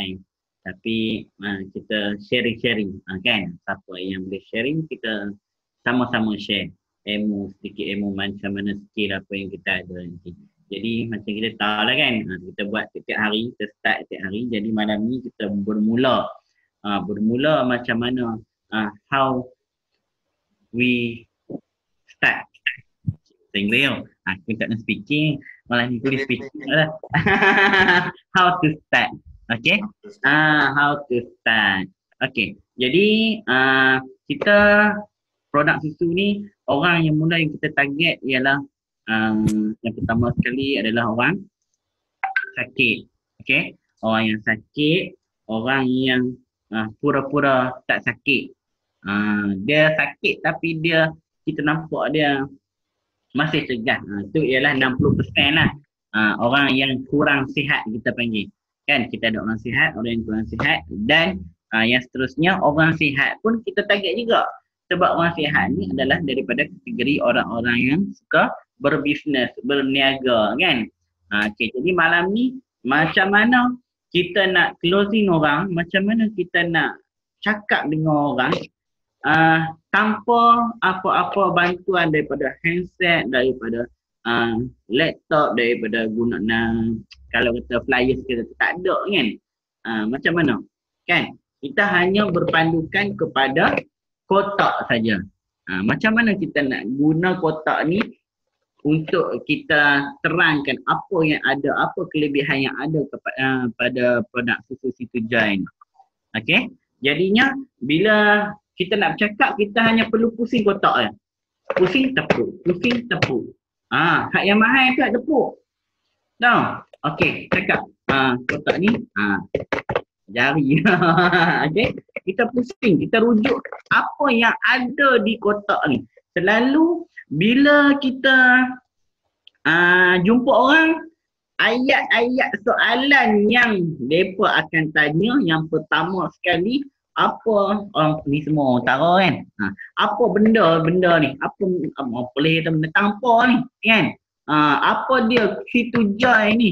time. Tapi kita sharing-sharing kan. Siapa yang boleh sharing, kita sama-sama share sedikit ilmu macam mana skill apa yang kita ada nanti. Jadi macam kita tahu lah kan, kita buat setiap hari, kita start setiap hari. Jadi malam ni kita bermula macam mana how we start. Single, aku tak nak speaking, malah ni tulis speaking lah. How to start, okay? How to start, okay. Jadi kita produk susu ni, orang yang mula yang kita target ialah yang pertama sekali adalah orang sakit, okay? Orang yang sakit, orang yang pura-pura tak sakit. Dia sakit tapi kita nampak dia masih cegah. Itu ialah 60% lah. Orang yang kurang sihat kita panggil. Kan kita ada orang sihat, orang yang kurang sihat, dan yang seterusnya orang sihat pun kita target juga. Sebab orang sihat ni adalah daripada kategori orang-orang yang suka berbisnes, berniaga kan. Okay, jadi malam ni macam mana kita nak closing orang, macam mana kita nak cakap dengan orang tanpa apa-apa bantuan daripada handset, daripada laptop, daripada guna kalau kata flyers kita tak ada kan. Macam mana? Kan? Kita hanya berpandukan kepada kotak saja. Macam mana kita nak guna kotak ni untuk kita terangkan apa yang ada, apa kelebihan yang ada pada produk susu Situ Joy ni. Okey? Jadinya bila kita nak bercakap, kita hanya perlu pusing kotak je. Pusing tepuk, pusing tepuk. Hak yang mahal tu hak tepuk. Tahu? Okey, cakap kotak ni jari. Okey, kita pusing, kita rujuk apa yang ada di kotak ni. Selalu bila kita jumpa orang, ayat-ayat soalan yang mereka akan tanya, yang pertama sekali, apa orang ni semua utara kan, apa benda ni, apa boleh kata benda tanpa ni kan, apa dia Situ Joy ni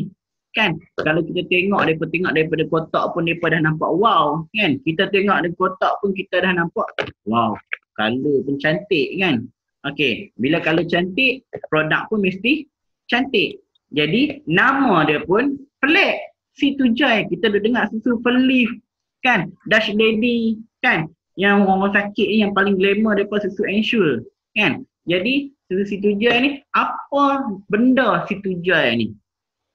kan. Kalau kita tengok daripada kotak pun mereka dah nampak wow kan. Kita tengok dari kotak pun kita dah nampak wow, color pun cantik kan. Okey, bila color cantik, produk pun mesti cantik. Jadi nama dia pun pelik, Situ Joy. Kita dah dengar susu Pearl kan, Dash Lady kan, yang orang sakit ni yang paling glamour daripada susu Ensure kan. Jadi susu Situ Joy ni, apa benda Situ Joy ni?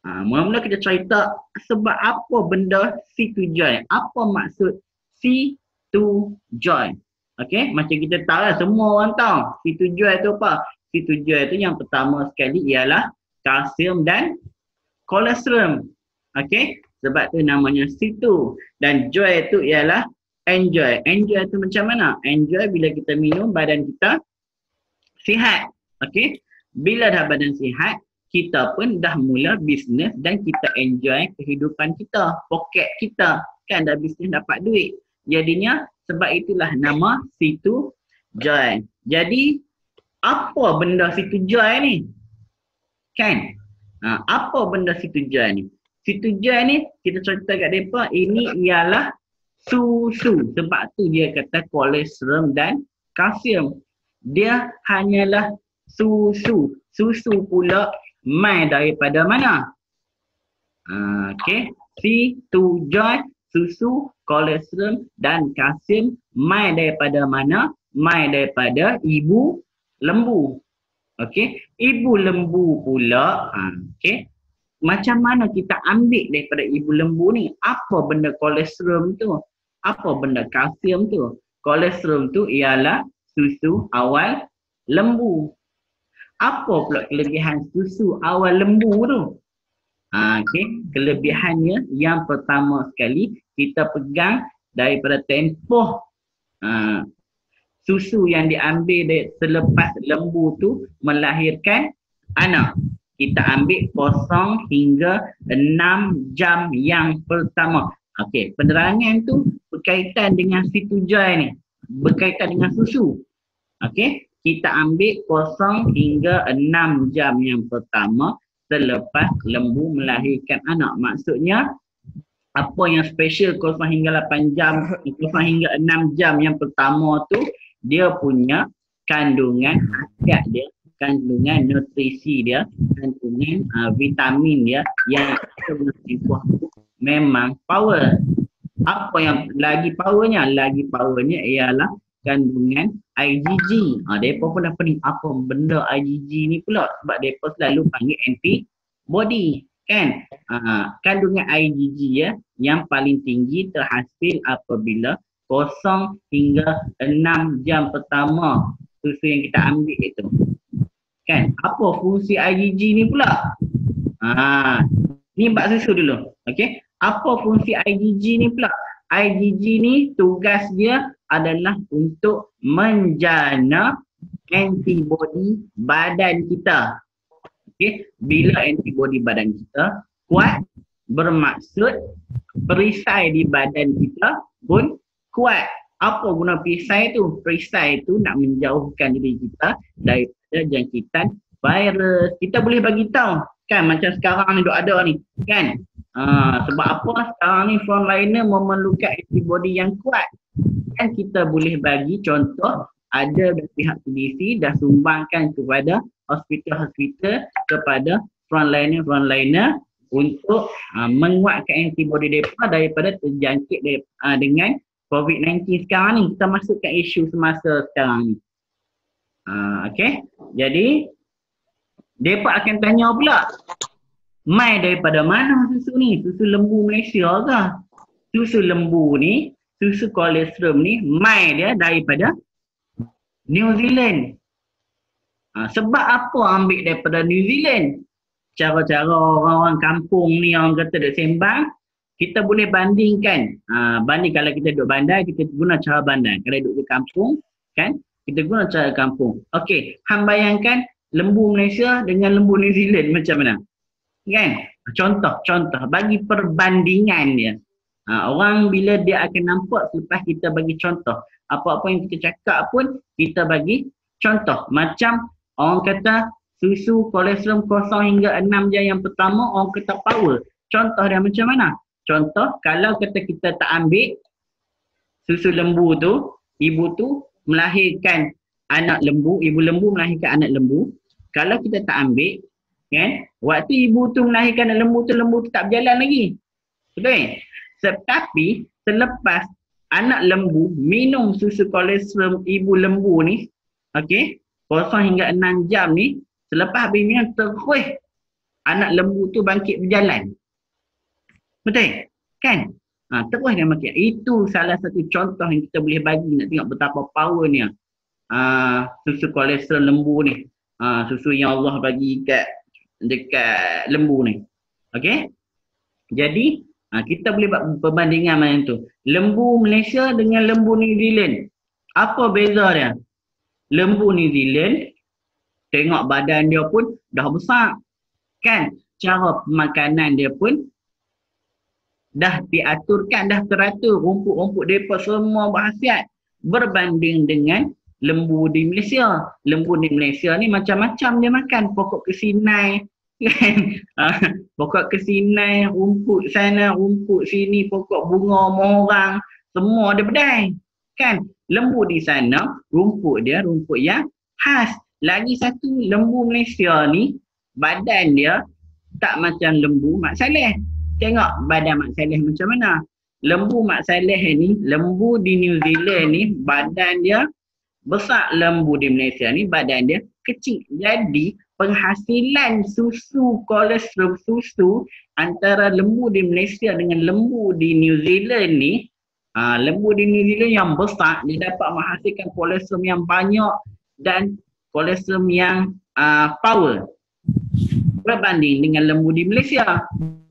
Mula-mula kita cerita sebab apa benda Situ Joy, apa maksud Situ Joy. Okey, macam kita tahu lah, semua orang tahu Situ Joy tu apa. Situ Joy tu yang pertama sekali ialah kalsium dan kolesterol. Okey, sebab tu namanya Situ. Dan Joy tu ialah enjoy. Enjoy tu macam mana? Enjoy bila kita minum, badan kita sihat. Okey, bila dah badan sihat, kita pun dah mula bisnes dan kita enjoy kehidupan kita, poket kita kan, dah bisnes dapat duit. Jadinya sebab itulah nama Situ Joy. Jadi apa benda Situ Joy ni? Kan? Apa benda Situ Joy ni? Situ Joy ni kita cerita kat mereka, ini ialah susu. Sebab tu dia kata kolesterol dan kalsium. Dia hanyalah susu. Susu pula mai daripada mana? Okey, Situ Joy, susu, kolesterol dan kalsium mai daripada mana? Mai daripada ibu lembu. Okey, ibu lembu pula, okey, macam mana kita ambil daripada ibu lembu ni? Apa benda kolesterol tu? Apa benda kalsium tu? Kolesterol tu ialah susu awal lembu. Apa pula kelebihan susu awal lembu tu? Okey, kelebihannya yang pertama sekali, kita pegang daripada tempoh susu yang diambil selepas lembu tu melahirkan anak. Kita ambil 0 hingga 6 jam yang pertama. Okey, penerangan tu berkaitan dengan Situ Joy ni, berkaitan dengan susu. Okey, kita ambil 0 hingga 6 jam yang pertama selepas lembu melahirkan anak. Maksudnya apa yang special 0 hingga 8 jam, 0 hingga 6 jam yang pertama tu, dia punya kandungan khasiat dia, kandungan nutrisi dia, kandungan vitamin dia yang tempoh tu memang power. Apa yang lagi powernya? Lagi powernya ialah kandungan IgG. Mereka pun dah pening apa benda IgG ni pula, sebab mereka selalu panggil antibody. Kan? Kandungan IgG ya, yang paling tinggi terhasil apabila 0 hingga 6 jam pertama susu yang kita ambil itu. Kan? Apa fungsi IgG ni pula? Ni bab susu dulu. Okey. Apa fungsi IgG ni pula? IgG ni tugas dia adalah untuk menjana antibody badan kita. Okey, bila antibody badan kita kuat, bermaksud perisai di badan kita pun kuat. Apa guna perisai tu? Perisai tu nak menjauhkan diri kita daripada jangkitan virus. Kita boleh bagi tahu kan, macam sekarang ni duk ada ni kan. Sebab apa sekarang ni frontliner memerlukan antibody yang kuat. Kan kita boleh bagi contoh, ada dari pihak CDC dah sumbangkan kepada hospital-hospital, kepada frontliner untuk menguatkan antibody mereka daripada terjangkit dengan COVID-19 sekarang ni. Kita masukkan isu semasa sekarang ni. Okey, jadi mereka akan tanya pula, mai daripada mana susu ni? Susu lembu Malaysia ke? Susu lembu ni, susu kolesterol ni, mai dia daripada New Zealand. Sebab apa ambil daripada New Zealand? Cara-cara orang-orang kampung ni yang kata duk sembang, kita boleh bandingkan. Banding kalau kita duduk bandar, kita guna cara bandar. Kalau duduk di kampung, kan, kita guna cara kampung. Okey, hang bayangkan lembu Malaysia dengan lembu New Zealand macam mana? Kan? Contoh, bagi perbandingan dia. Orang bila dia akan nampak selepas kita bagi contoh. Apa-apa yang kita cakap pun, kita bagi contoh. Macam orang kata susu kolesterol 0 hingga 6 jam yang pertama, orang kata power. Contoh dia macam mana? Contoh, kalau kata kita tak ambil susu lembu tu, ibu tu melahirkan anak lembu, ibu lembu melahirkan anak lembu. Kalau kita tak ambil, kan, waktu ibu tu melahirkan anak lembu tu tak berjalan lagi. Betul? Tetapi selepas anak lembu minum susu kolesterol ibu lembu ni, okey, 0 hingga 6 jam ni, selepas habis minum terus anak lembu tu bangkit berjalan. Betul? Kan? Terus dia makin. Itu salah satu contoh yang kita boleh bagi nak tengok betapa powernya susu kolesterol lembu ni. Susu yang Allah bagi dekat lembu ni. Okey? Jadi kita boleh buat perbandingan macam tu. Lembu Malaysia dengan lembu New Zealand. Apa beza dia? Lembu New Zealand, tengok badan dia pun dah besar. Kan? Cara makanan dia pun dah diaturkan, dah teratur. Rumput-rumput mereka semua berkhasiat. Berbanding dengan lembu di Malaysia. Lembu di Malaysia ni macam-macam dia makan. Pokok kesinai, kan? Pokok kesinai, rumput sana, rumput sini, pokok bunga mohorang, semua dia bedai. Kan? Lembu di sana, rumput dia rumput yang khas. Lagi satu, lembu Malaysia ni, badan dia tak macam lembu Mak Saleh. Tengok badan Mak Saleh macam mana. Lembu Mak Saleh ni, lembu di New Zealand ni, badan dia besar. Lembu di Malaysia ni, badan dia kecil. Jadi, penghasilan susu, kolesterol susu antara lembu di Malaysia dengan lembu di New Zealand ni, lembu di New Zealand yang besar, dia dapat menghasilkan kolesterol yang banyak dan kolesterol yang power. Berbanding dengan lembu di Malaysia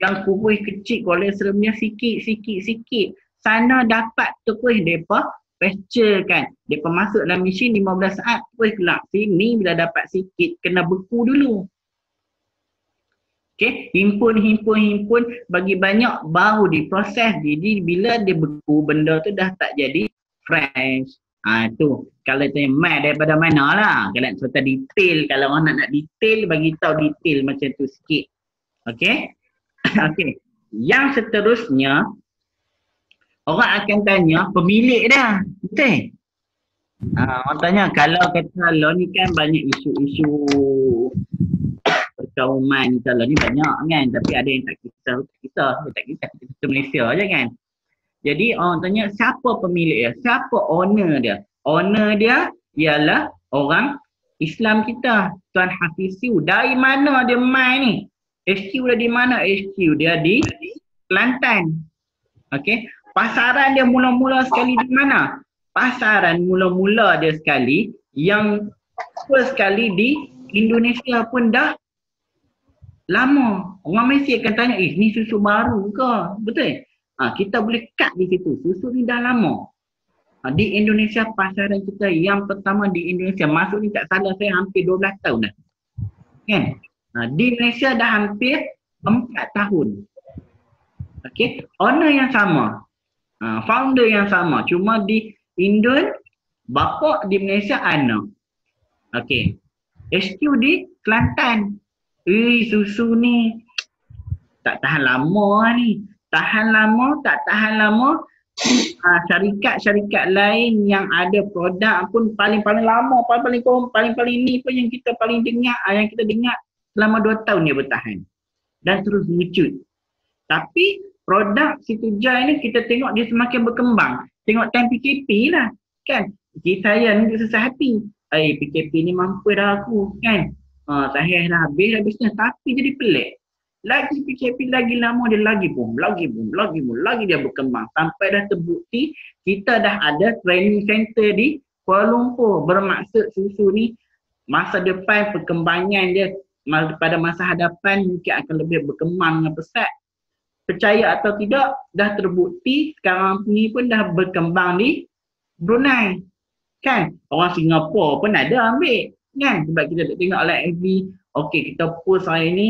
yang kurus kecil, kolesterolnya sikit. Sana dapat terus mereka pasture kan. Mereka masuk dalam mesin 15 saat terus keluar. Sini bila dapat sikit kena beku dulu. Okay, himpun bagi banyak baru diproses. Jadi bila dia beku, benda tu dah tak jadi fresh. Tu kalau tanya mai daripada mana lah. Kalau nak cerita detail, kalau orang nak detail, bagi tahu detail macam tu sikit. Okey. Okey. Yang seterusnya, orang akan tanya pemilik dah. Betul? Orang tanya, kalau kata lo ni kan banyak isu-isu perkauman kalau ni banyak kan, tapi ada yang tak kisah, kita Malaysia je kan. Jadi orang tanya siapa pemilik dia, siapa owner dia. Owner dia ialah orang Islam kita, Tuan Hafizu. Dari mana dia main ni? HQ dia di mana? HQ dia di Kelantan. Okey, pasaran dia mula-mula sekali di mana? Pasaran mula-mula dia sekali yang first sekali di Indonesia pun dah lama. Orang Malaysia akan tanya, ni susu baru ke? Betul? Kita boleh cut di situ. Susu ni dah lama. Di Indonesia, pasaran kita yang pertama di Indonesia, masuk ni tak salah saya hampir 12 tahun dah. Kan? Di Malaysia dah hampir 4 tahun. Okey, owner yang sama. Founder yang sama. Cuma di Indon, bapa di Malaysia anak. Okey. HQ di Kelantan. Susu ni tak tahan lama ni. Tahan lama, tak tahan lama. Syarikat-syarikat lain yang ada produk pun paling-paling lama, paling-paling ni pun yang kita paling dengar, yang kita dengar selama 2 tahun dia bertahan. Dan terus mengecut. Tapi produk Situ Jai ni kita tengok dia semakin berkembang. Tengok time PKP lah. Kan? Saya ni susah hati. PKP ni mampu dah aku. Kan? Saya dah habisnya. Tapi jadi pelik. Lagi PKP lagi lama dia lagi dia berkembang. Sampai dah terbukti kita dah ada training center di Kuala Lumpur. Bermaksud susu ni masa depan perkembangan dia pada masa hadapan mungkin akan lebih berkembang dengan pesat. Percaya atau tidak, dah terbukti sekarang ni pun dah berkembang di Brunei. Kan? Orang Singapura pun ada ambil. Kan? Sebab kita tengok lah FB, okey kita post hari ni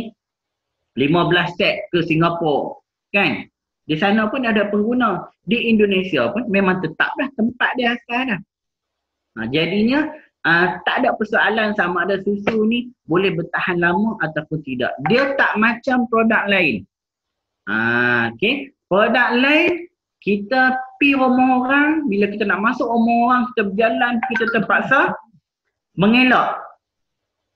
15 set ke Singapura. Kan? Di sana pun ada pengguna. Di Indonesia pun memang tetap dah tempat dia asal dah. Jadinya tak ada persoalan sama ada susu ni boleh bertahan lama ataupun tidak. Dia tak macam produk lain. Okay. Produk lain kita pi rumah orang, bila kita nak masuk rumah orang, kita berjalan, kita terpaksa mengelak.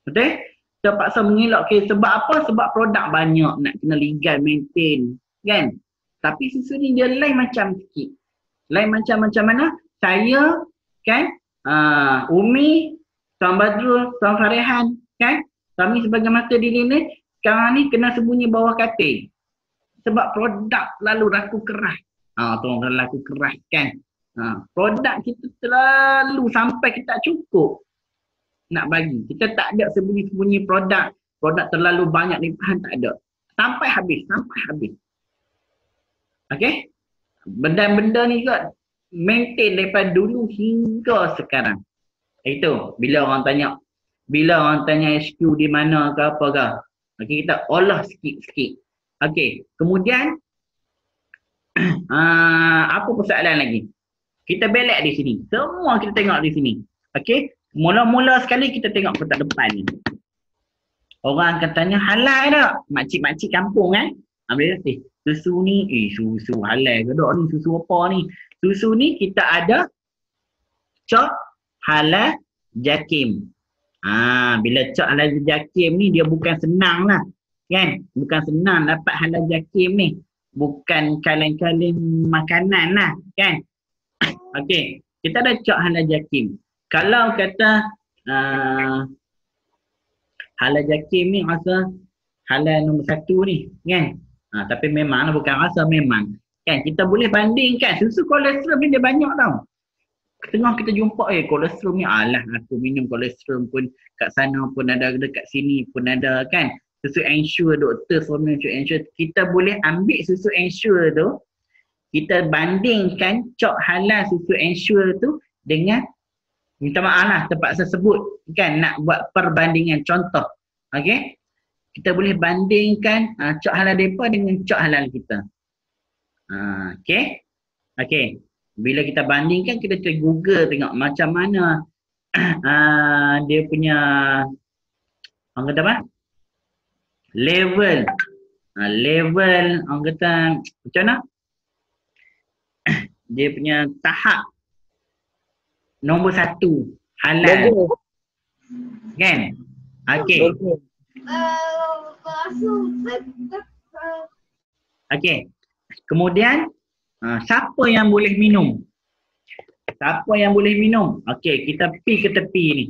Betul? Terpaksa mengelak. Okay. Sebab apa? Sebab produk banyak, nak kena legal maintain. Kan? Tapi susu ni dia lain macam sikit. Lain macam mana? Saya, kan? Umi, Tuan Badrul, Tuan Farehan, kan? Kami sebagai mata diri ni, sekarang ni kena sembunyi bawah katil. Sebab produk lalu laku keras. Tuan laku keras kan. Produk kita terlalu sampai kita tak cukup nak bagi. Kita tak ada sembunyi-sembunyi produk. Produk terlalu banyak limpahan tak ada. Sampai habis. Okey? Benda-benda ni kot maintain daripada dulu hingga sekarang. Itu bila orang tanya HQ di mana ke apa ke. Okey, kita olah sikit-sikit. Okey, kemudian apa persoalan lagi? Kita belak di sini. Semua kita tengok di sini. Okey, mula-mula sekali kita tengok kotak depan ni. Orang akan tanya halal tak? Makcik-makcik kampung kan? Ambil susu ni, susu halal ke tak ni? Susu apa ni? Susu ni kita ada cok halal jakim. Bila cok halal jakim ni dia bukan senang lah. Kan? Bukan senang dapat halal jakim ni. Bukan kaleng-kaleng makanan lah. Kan? Okey. Kita ada cok halal jakim. Kalau kata halal jakim ni rasa halal nombor 1 ni. Kan? Tapi memang bukan rasa memang. Kan? Kita boleh bandingkan. Susu kolesterol ni dia banyak tau. Tengah kita jumpa kolesterol ni alah aku minum kolesterol pun kat sana pun ada, dekat sini pun ada kan. Susu Ensure, doktor formula susu Ensure. Kita boleh ambil susu Ensure tu, kita bandingkan cok halal susu Ensure tu dengan, minta maaf lah terpaksa sebut kan, nak buat perbandingan contoh. Okey, kita boleh bandingkan cok halal mereka dengan cok halal kita. Okey, bila kita bandingkan, kita cari Google tengok macam mana dia punya orang kata apa, level level orang kata macam mana? Dia punya tahap nombor 1 halal. Kan? Okey. Okey. Kemudian siapa yang boleh minum? Siapa yang boleh minum? Okey, kita pergi ke tepi ni.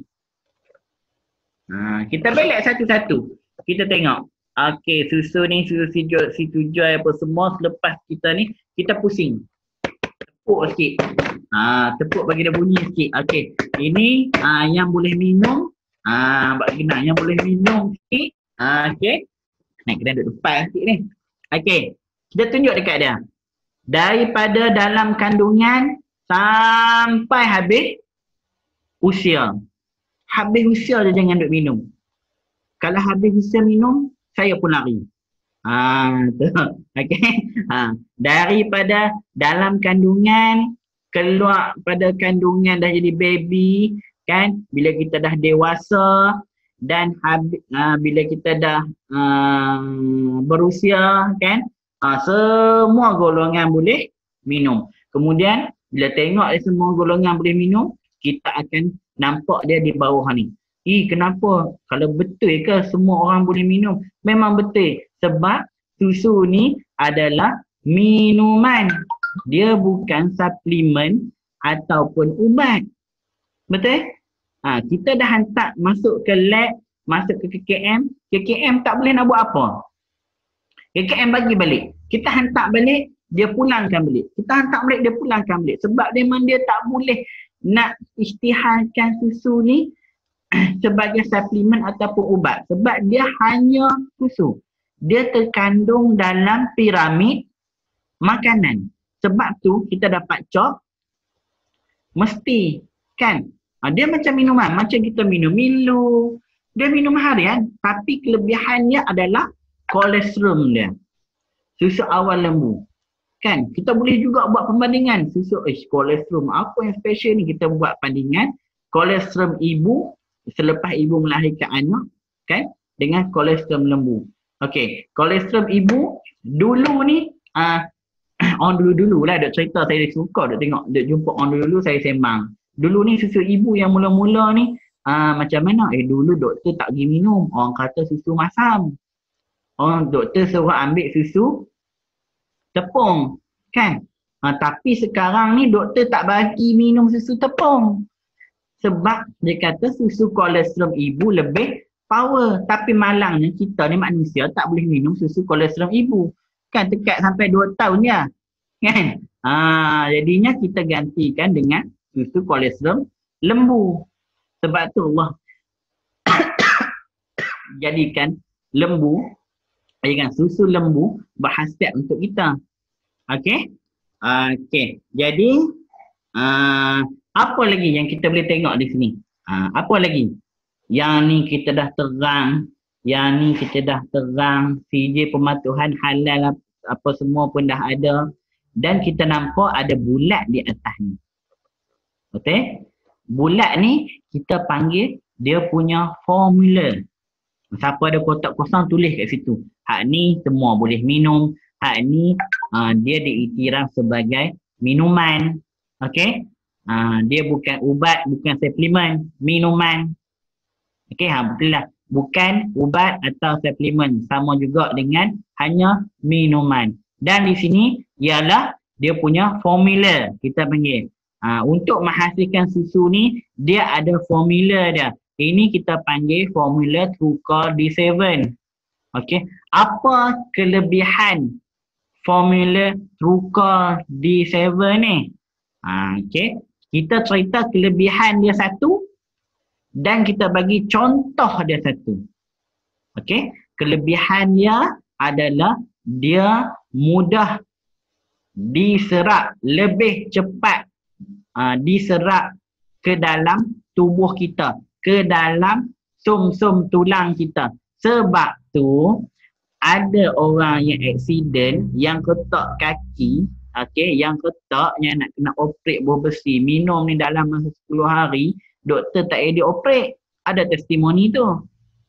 Kita balik satu-satu. Kita tengok. Okey, susu ni, susu si tujuh apa semua selepas kita ni, kita pusing. Tepuk sikit. Tepuk bagi dia bunyi sikit. Okey, ini yang boleh minum. Bagi kenal yang boleh minum sikit. Okey. Nak kena duduk depan sikit ni. Okey, kita tunjuk dekat dia. Daripada dalam kandungan sampai habis usia. Habis usia je jangan duk minum. Kalau habis usia minum, saya pun lari. Okey. Daripada dalam kandungan keluar pada kandungan dah jadi baby kan, bila kita dah dewasa dan bila kita dah berusia kan, semua golongan boleh minum. Kemudian bila tengok semua golongan boleh minum, kita akan nampak dia di bawah ni. Kenapa? Kalau betul ke semua orang boleh minum? Memang betul. Sebab susu ni adalah minuman. Dia bukan suplemen ataupun ubat. Betul? Kita dah hantar masuk ke lab, masuk ke KKM. KKM tak boleh nak buat apa. KKM bagi balik. Kita hantar balik, dia pulangkan balik. Kita hantar balik, dia pulangkan balik. Sebab memang dia tak boleh nak isytiharkan susu ni sebagai suplemen ataupun ubat. Sebab dia hanya susu. Dia terkandung dalam piramid makanan. Sebab tu kita dapat cok mesti kan. Dia macam minuman, macam kita minum Milo. Dia minum harian, tapi kelebihannya adalah kolesterol dia. Susu awal lembu. Kan, kita boleh juga buat perbandingan susu kolesterol apa yang special ni, kita buat bandingan kolesterol ibu selepas ibu melahirkan anak kan dengan kolesterol lembu. Okey, kolesterol ibu dulu ni orang dulu-dulu lah duk cerita, saya suka duk tengok, duk jumpa orang dulu saya sembang. Dulu ni susu ibu yang mula-mula ni macam mana? Dulu doktor tak pergi minum, orang kata susu masam. Orang doktor suruh ambil susu tepung kan. Tapi sekarang ni doktor tak bagi minum susu tepung. Sebab dia kata susu kolesterol ibu lebih power. Tapi malangnya kita ni manusia tak boleh minum susu kolesterol ibu. Kan dekat sampai 2 tahun ya. Kan? Jadinya kita gantikan dengan susu kolesterol lembu. Sebab tu Allah jadikan lembu, jadikan susu lembu berkhasiat untuk kita. Okey? Okey. Jadi apa lagi yang kita boleh tengok di sini? Apa lagi? Yang ni kita dah terang, CJ pematuhan halal apa semua pun dah ada, dan kita nampak ada bulat di atas ni. Okey? Bulat ni kita panggil dia punya formula. Siapa ada kotak kosong tulis kat situ. Hak ni semua boleh minum. Hak ni dia diiktiraf sebagai minuman. Okey? Dia bukan ubat, bukan suplemen, minuman. Okey, betul lah. Bukan ubat atau suplemen, sama juga dengan hanya minuman. Dan di sini ialah dia punya formula, kita panggil. Untuk menghasilkan susu ni dia ada formula dia. Ini kita panggil formula TrueCore D7. Okey, apa kelebihan formula TrueCore D7 ni? Okey, kita cerita kelebihan dia satu dan kita bagi contoh dia satu. Okey, kelebihannya adalah dia mudah diserap, lebih cepat diserap ke dalam tubuh kita, ke dalam sum-sum tulang kita. Sebab tu ada orang yang aksiden, yang ketak kaki, okey, yang ketak, yang nak kena operate buah besi, minum ni dalam masa 10 hari, doktor tak edit operate. Ada testimoni tu.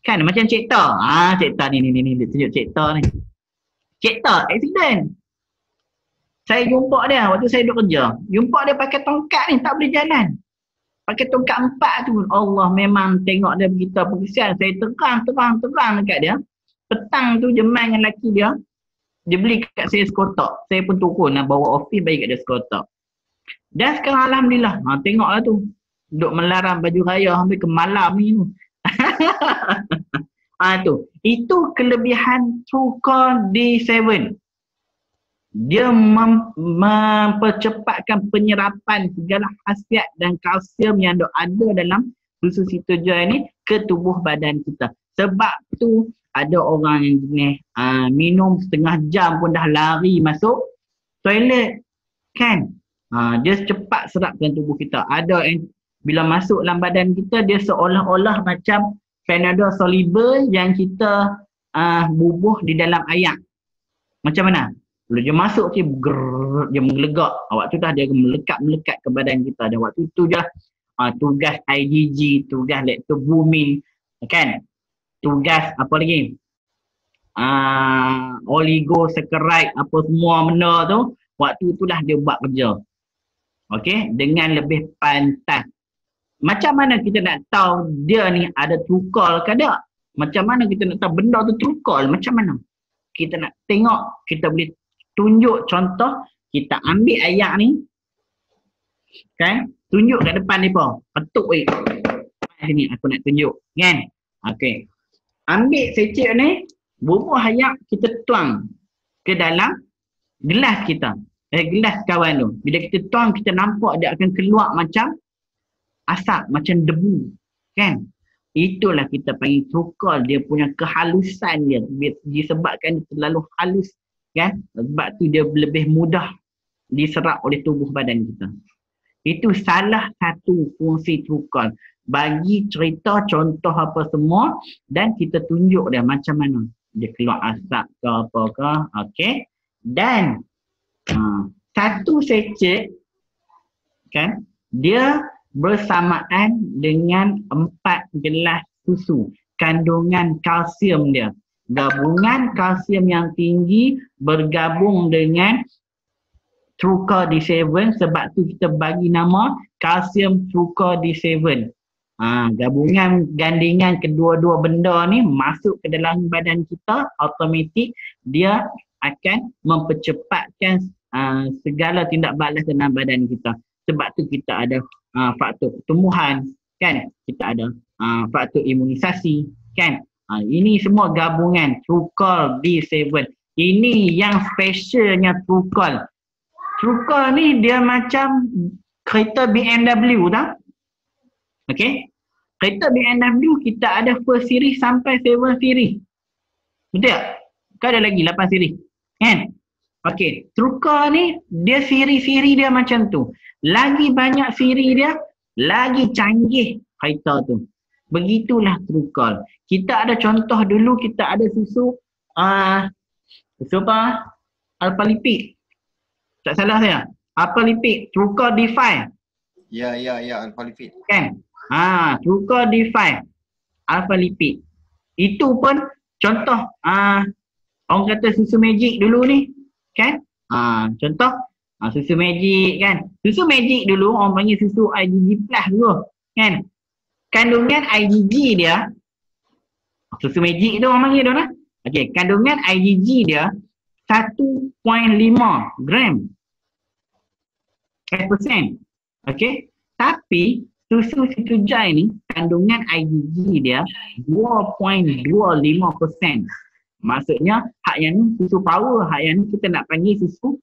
Kan macam Cik Ta. Cik Ta ni tunjuk Cik Ta ni. Kereta, accident. Saya jumpa dia waktu saya duduk kerja. Jumpa dia pakai tongkat ni, tak boleh jalan. Pakai tongkat 4 tu. Allah memang tengok dia begitu kesian. Saya terang dekat dia. Petang tu Jeman dengan lelaki dia. Dia beli kat saya sekotak. Saya pun turun lah bawa office bagi kat dia sekotak. Dan sekarang Alhamdulillah. Tengoklah tu. Duduk melarang baju raya sampai ke malam ni tu. Tu. Itu kelebihan TrueCall D7. Dia mempercepatkan penyerapan segala khasiat dan kalsium yang ada dalam susu Citojoy ni ke tubuh badan kita. Sebab tu ada orang yang jenis minum setengah jam pun dah lari masuk toilet kan. Dia cepat serapkan tubuh kita. Ada yang bila masuk dalam badan kita dia seolah-olah macam Panadol soluble yang kita bubuh di dalam air. Macam mana? Bila dia masuk dia dia menggelegak. Waktu dah dia melekat ke badan kita. Dan waktu tu je tugas IgG, tugas lactobumin kan. Tugas apa lagi? Oligosaccharide apa semua benda tu, waktu itulah dia buat kerja. Okey, dengan lebih pantas. Macam mana kita nak tahu dia ni ada TrueCall ke tak? Macam mana kita nak tahu benda tu TrueCall? Macam mana? Kita nak tengok, kita boleh tunjuk contoh, kita ambil ayat ni kan, tunjuk kat depan mereka, ketuk sini aku nak tunjuk kan. Okey, ambil secik ni, bubuh ayat, kita tuang ke dalam gelas kita, gelas kawan tu. Bila kita tuang, kita nampak dia akan keluar macam asap, macam debu kan. Itulah kita panggil TrueCall. Dia punya kehalusan dia disebabkan dia terlalu halus kan, sebab tu dia lebih mudah diserap oleh tubuh badan kita. Itu salah satu fungsi TrueCall. Bagi cerita contoh apa semua dan kita tunjuk dia macam mana dia keluar asap ke apa ke. Okey, dan satu secik kan, dia bersamaan dengan 4 gelas susu. Kandungan kalsium dia, gabungan kalsium yang tinggi bergabung dengan TrueCall D7. Sebab tu kita bagi nama kalsium TrueCall D7. Gabungan gandingan kedua-dua benda ni masuk ke dalam badan kita, automatik dia akan mempercepatkan segala tindak balas dalam badan kita. Sebab tu kita ada faktor pertumbuhan kan, kita ada faktor imunisasi kan. Ini semua gabungan TrueCall D7. Ini yang specialnya TrueCall. TrueCall ni dia macam kereta BMW tak? Okey. Kereta BMW kita ada first series sampai 7 series. Betul tak? Kan ada lagi 8 series. Kan? Okey. TrueCall ni dia siri-siri dia macam tu. Lagi banyak siri dia, lagi canggih kereta tu. Begitulah TrueCall. Kita ada contoh dulu, kita ada susu susu apa? Alpha Lipid. Tak salah saya. Alpha Lipid, TrueCall D5. Ya, Alpha Lipid. Kan? TrueCall D5, Alpha Lipid. Itu pun contoh orang kata susu magic dulu ni, kan? Contoh susu magic kan. Susu magic dulu orang panggil susu IgG plus dulu, kan? Kandungan IgG dia, susu magic tu orang panggil tu lah. Okey, kandungan IgG dia 1.5 gram persen. Okey, tapi susu Citojoy ni kandungan IgG dia 2.25%. Maksudnya hak yang ni susu power, hak yang ni kita nak panggil susu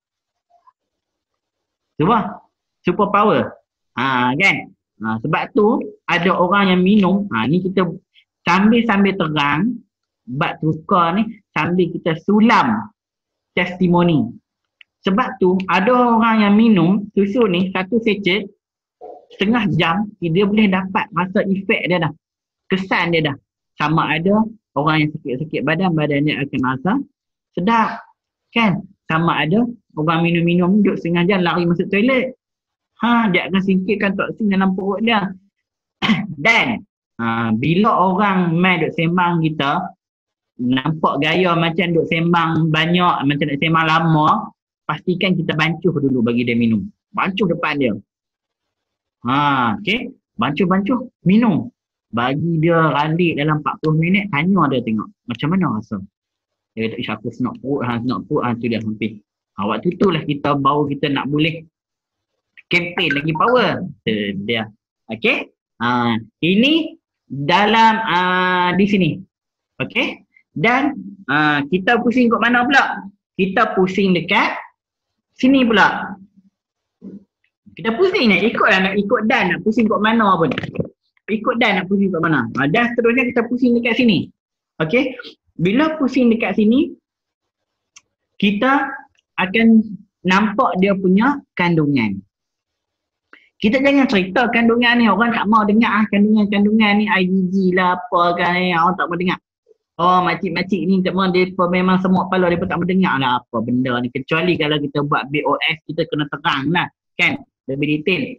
super power. Kan? Sebab tu ada orang yang minum, ni kita sambil terang bab TrueCall ni, sambil kita sulam testimoni. Sebab tu ada orang yang minum susu ni satu secik setengah jam, dia boleh dapat rasa efek dia dah, kesan dia dah. Sama ada orang yang sakit-sakit badannya akan rasa sedap kan. Sama ada orang minum-minum duduk setengah jam lari masuk toilet, dia akan singkirkan toksin dalam perut dia. Dan bila orang main duk sembang kita, nampak gaya macam duk sembang banyak, macam nak sembang lama, pastikan kita bancuh dulu bagi dia minum. Bancuh depan dia. Okey. Bancuh-bancuh, minum. Bagi dia ralik dalam 40 minit, tanya dia tengok. Macam mana rasa? Dia kata, aku senok perut, tu dia hampir. Waktu tu lah kita baru kita nak boleh campaign lagi power. Dia. Okey. Ini dalam di sini. Okey. Dan kita pusing kat mana pula? Kita pusing dekat sini pula. Kita pusing nak ikut dan nak pusing kat mana pun. Ikut dan nak pusing kat mana. Dan seterusnya kita pusing dekat sini. Okey. Bila pusing dekat sini, kita akan nampak dia punya kandungan. Kita jangan cerita kandungan ni, orang tak mau dengar kandungan ni IgG lah apa kan, orang tak mau dengar. Oh, makcik-makcik ni tak mau, dia memang semua kepala dia pun tak mau dengar lah apa benda ni. Kecuali kalau kita buat BOS, kita kena terang lah kan, lebih detail.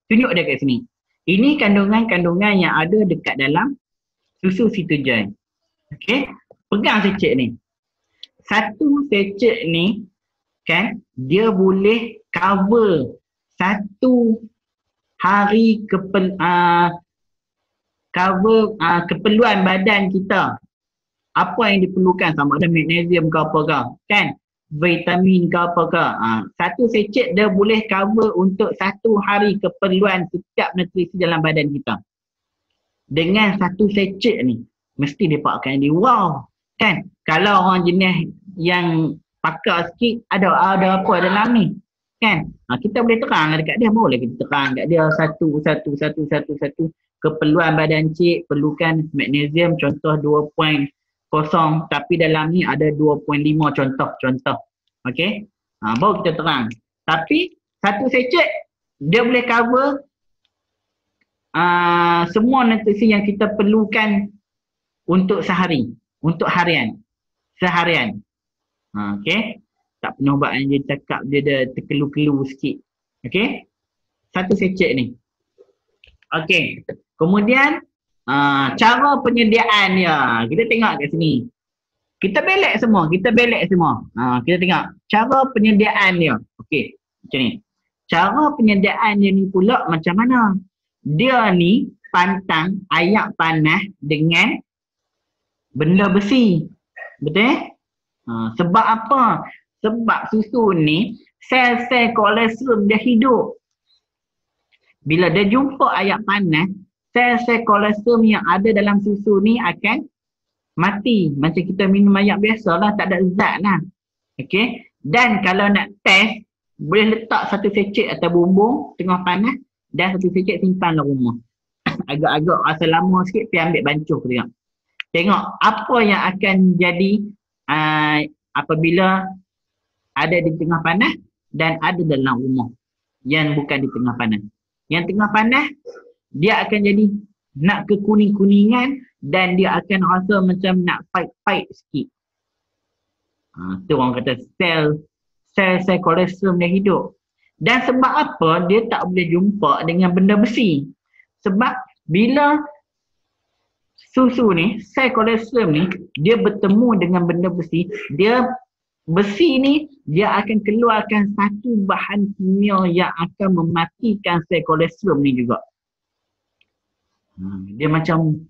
Tunjuk dia kat sini. Ini kandungan-kandungan yang ada dekat dalam susu Citogen. Okey, pegang secek ni. Satu secek ni kan, dia boleh cover satu hari keperluan badan kita. Apa yang diperlukan, sama ada magnesium ke apa ke, kan, vitamin ke apa ke. Satu secek dia boleh cover untuk satu hari keperluan setiap nutrisi dalam badan kita. Dengan satu secek ni, mesti dia akan jadi wow, kan. Kalau orang jenis yang pakar sikit, ada apa dalam ni, kan. Kita boleh terang dekat dia, boleh kita terang dekat dia satu keperluan badan cik, perlukan magnesium contoh 2.0, tapi dalam ni ada 2.5 contoh. Okey. Baru kita terang. Tapi satu secek dia boleh cover semua nutrisi yang kita perlukan untuk sehari, untuk seharian. Okey. Tak penuh buat yang dia cakap, dia dah terkelu-kelu sikit. Okey. Satu secek ni. Okey. Kemudian cara penyediaan dia, kita tengok kat sini. Kita belek semua. Kita tengok cara penyediaan dia. Okey, macam ni. Cara penyediaan dia ni pula macam mana? Dia ni pantang air panas dengan benda besi. Betul? Sebab apa? Sebab susu ni sel-sel kolesterol dia hidup. Bila dia jumpa air panas, sel-sel kolesterol yang ada dalam susu ni akan mati. Macam kita minum air biasa lah, tak ada zat lah. Okey. Dan kalau nak test, boleh letak satu secek atas bumbung tengah panas dan satu secek simpan dalam rumah. Agak-agak rasa lama sikit, pergi ambil bancuh tengok. Tengok apa yang akan jadi apabila ada di tengah panas dan ada dalam rumah yang bukan di tengah panas. Yang tengah panas, dia akan jadi nak ke kuning-kuningan dan dia akan rasa macam nak fight sikit. Tu orang kata sel kolesterol dia hidup. Dan sebab apa dia tak boleh jumpa dengan benda besi? Sebab bila susu ni, sel kolesterol ni, dia bertemu dengan benda besi, besi ni dia akan keluarkan satu bahan kimia yang akan mematikan sel kolesterol ni juga. Dia macam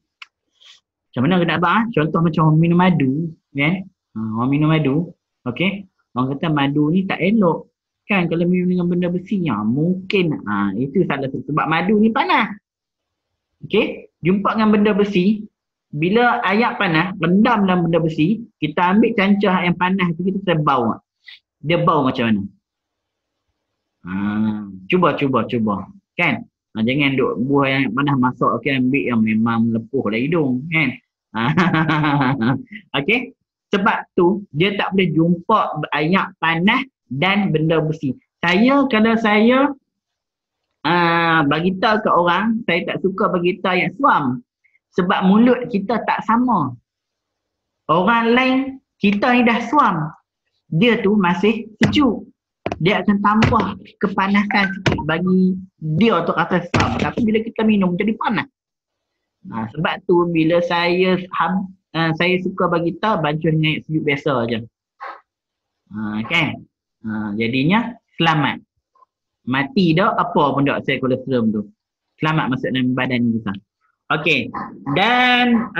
mana kena abang? Contoh macam orang minum madu, kan? Orang minum madu, okey. Orang kata madu ni tak elok, kan, kalau minum dengan benda besi. Mungkin itu salah satu sebab madu ni panas. Okey, jumpa dengan benda besi, bila air panas rendam dalam benda besi, kita ambil cancah yang panas tu, kita bau. Dia bau macam mana? Cuba, kan? Jangan duk buah yang panas masuk, okey, ambil yang memang melepuh dari hidung, kan? Okey. Sebab tu dia tak boleh jumpa air panas dan benda besi. Kalau saya bagi tahu ke orang, saya tak suka bagi tahu yang suam. Sebab mulut kita tak sama. Orang lain, kita ni dah suam, dia tu masih sejuk. Dia akan tambah kepanasan sikit bagi dia untuk rasa suam. Tapi bila kita minum jadi panas. Sebab tu bila saya saya suka bagi tahu bancuh dengan air sejuk biasa je. Kan? Jadinya selamat. Mati dah apa pun tak sel kolesterol tu. Selamat masuk dalam badan kita. Okey. Dan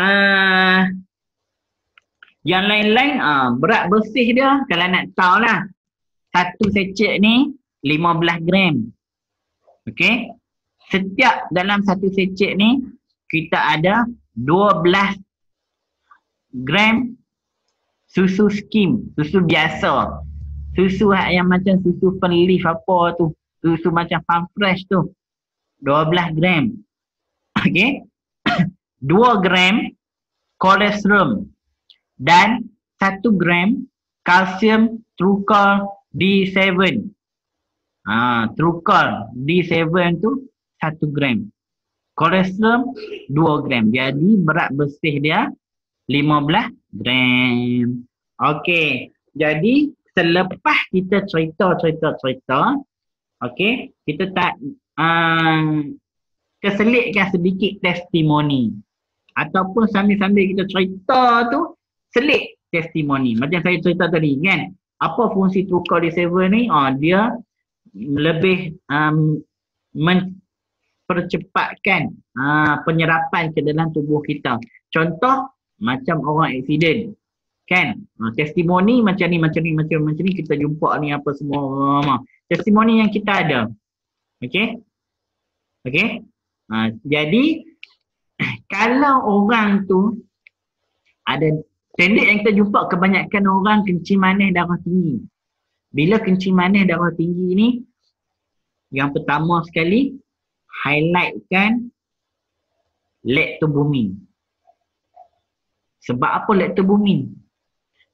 yang lain-lain berat bersih dia kalau nak tahu lah. Satu secek ni 15 gram. Okey. Setiap dalam satu secek ni kita ada 12 gram susu skim, susu biasa. Susu yang macam susu Fenleaf apa tu. Susu macam Farm Fresh tu. 12 gram. Okey. 2 gram kolesterol dan 1 gram kalsium Trucol D7. Trucol D7 tu 1 gram. Kolesterol 2 gram. Jadi berat bersih dia 15 gram. Okey. Jadi selepas kita cerita, okey, kita tak keselitkan sedikit testimoni. Ataupun sambil-sambil kita cerita tu, selit testimoni. Macam saya cerita tadi kan, apa fungsi Trucol D7 ni? Dia lebih mempercepatkan penyerapan ke dalam tubuh kita. Contoh, macam orang aksiden. Kan? Testimoni macam ni kita jumpa ni apa semua. Testimoni yang kita ada. Okey? Okey? Jadi kalau orang tu ada standard yang kita jumpa, kebanyakan orang kencing manis darah tinggi. Bila kencing manis darah tinggi ni, yang pertama sekali highlightkan lactobumin. Sebab apa lactobumin?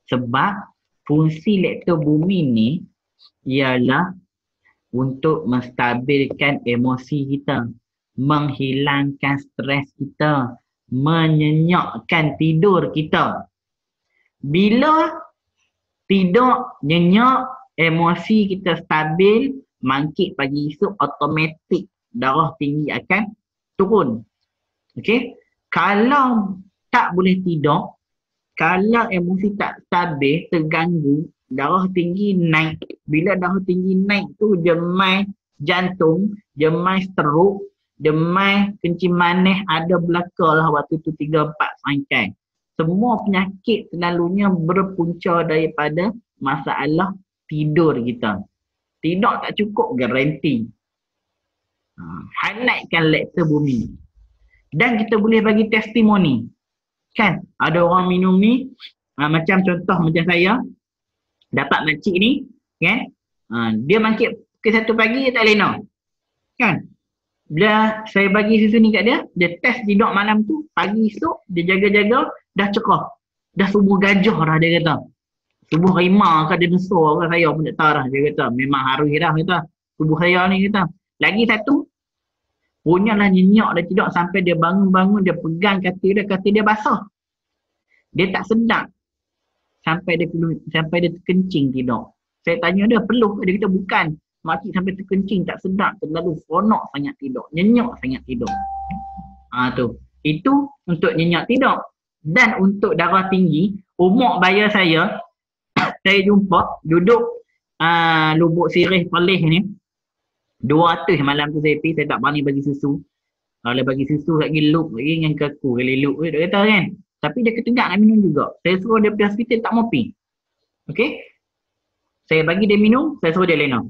Sebab fungsi lactobumin ni ialah untuk menstabilkan emosi kita, menghilangkan stres kita, menyenyakkan tidur kita. Bila tidur nyenyak, emosi kita stabil, bangkit pagi esok, automatik darah tinggi akan turun. Okey? Kalau tak boleh tidur, kalau emosi tak stabil, terganggu, darah tinggi naik. Bila darah tinggi naik tu, demai jantung, demai stroke, demai kencing manis ada belaka lah waktu tu 3-4 serangkai. Semua penyakit selalunya berpunca daripada masalah tidur kita. Tidur tak cukup, garanti. Highlightkan lactobumin. Dan kita boleh bagi testimoni. Kan? Ada orang minum ni, macam contoh macam saya, dapat makcik ni, kan? Dia bangkit ke 1 pagi, dia tak lena. Kan? Bila saya bagi susu ni kat dia, dia test tidur malam tu, pagi esok, dia jaga-jaga, dah cerah. Dah subuh gajah dah dia kata. Subuh rimau ke dinosaur ke saya pun tak tahu dah. Dia kata, memang harus dah kata. Subuh saya ni kata. Lagi satu, punyalah nyenyak dia tidur sampai dia bangun-bangun, dia pegang katil dia basah. Dia tak sedap sampai dia terkencing tidur. Saya tanya dia, perlu ke? Dia kata bukan. Makcik sampai terkencing tak sedap, terlalu seronok sangat tidur, nyenyak sangat tidur. Tu. Itu untuk nyenyak tidur. Dan untuk darah tinggi, umur bayar saya jumpa duduk lubuk sirih pelih ni 200 malam tu saya pergi, saya tak berani bagi susu. Kalau bagi susu lagi loop lagi dengan kaku kali loop dia kata kan. Tapi dia ketegak nak minum juga. Saya suruh dia pergi hospital tak mau pergi. Okey. Saya bagi dia minum, saya suruh dia lena.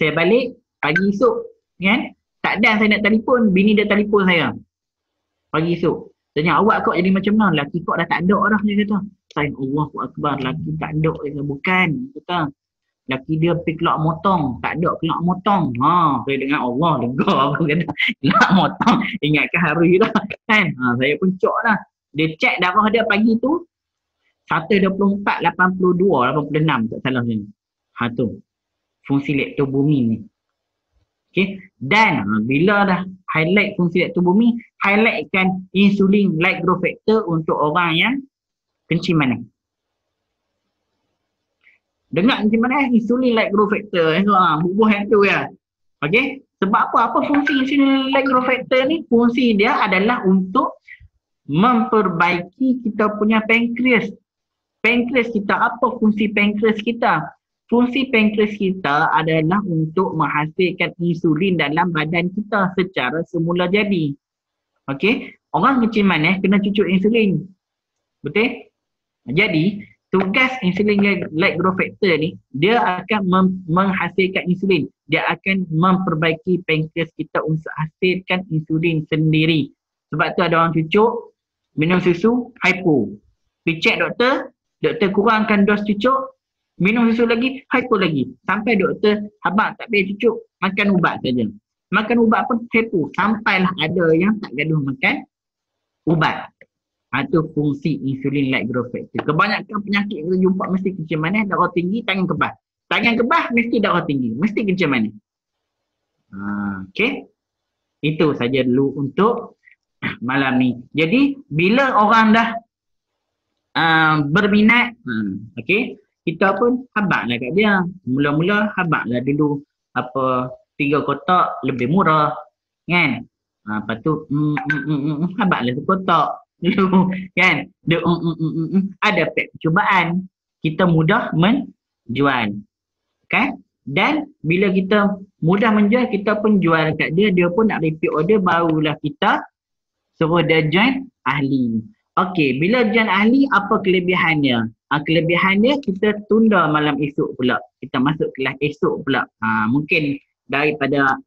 Saya balik pagi esok kan. Tak ada saya nak telefon, bini dia telefon saya. Pagi esok. Tanya awak kok jadi macam mana? Laki kok dah tak ada dah dia kata. Saya Allahu Akbar, laki tak ada dia kata. Bukan, kata. Laki dia pergi kelak motong, tak ada kelak motong. Saya dengar Allah lega aku kata. Kelak motong, ingatkan hari dah kan. Saya pun cok dah. Dia cek darah dia pagi tu 124, 82, 86 tak salah ni. Tu. Fungsi lactobumin ni. Okey. Dan bila dah highlight fungsi lactobumin, highlightkan insulin like growth factor untuk orang yang kencing manis. Dengar kencing manis, insulin like growth factor. Bubuh yang tu ya. Okey. Sebab apa? Apa fungsi insulin like growth factor ni? Fungsi dia adalah untuk memperbaiki kita punya pankreas. Pankreas kita, apa fungsi pankreas kita? Fungsi pankreas kita adalah untuk menghasilkan insulin dalam badan kita secara semula jadi. Okey, orang kecil manis kena cucuk insulin. Betul? Jadi, tugas insulin-like growth factor ni, dia akan menghasilkan insulin. Dia akan memperbaiki pankreas kita untuk hasilkan insulin sendiri. Sebab tu ada orang cucuk, minum susu, hypo. Pergi cek doktor, doktor kurangkan dos cucuk, minum susu lagi, hypo lagi. Sampai doktor, abang tak boleh cucuk, makan ubat saja. Makan ubat pun hypo. Sampailah ada yang tak gaduh makan ubat. Itu fungsi insulin-like growth factor. Kebanyakan penyakit kita jumpa mesti kencing manis, darah tinggi, tangan kebas. Tangan kebas mesti darah tinggi, mesti kencing manis. Okey. Itu saja dulu untuk malam ni. Jadi bila orang dah berminat, okey, kita pun habaklah kat dia. Mula-mula habaklah dulu apa 3 kotak lebih murah, kan? Lepas tu habaklah sekotak dulu, kan? Ada pek percubaan, kita mudah menjual, kan? Dan bila kita mudah menjual, kita pun jual kat dia, dia pun nak repeat order, barulah kita suruh dia join ahli. Okey, bila join ahli, apa kelebihannya? Kelebihannya kita tunda malam esok pula, kita masuk kelas esok pula. Mungkin daripada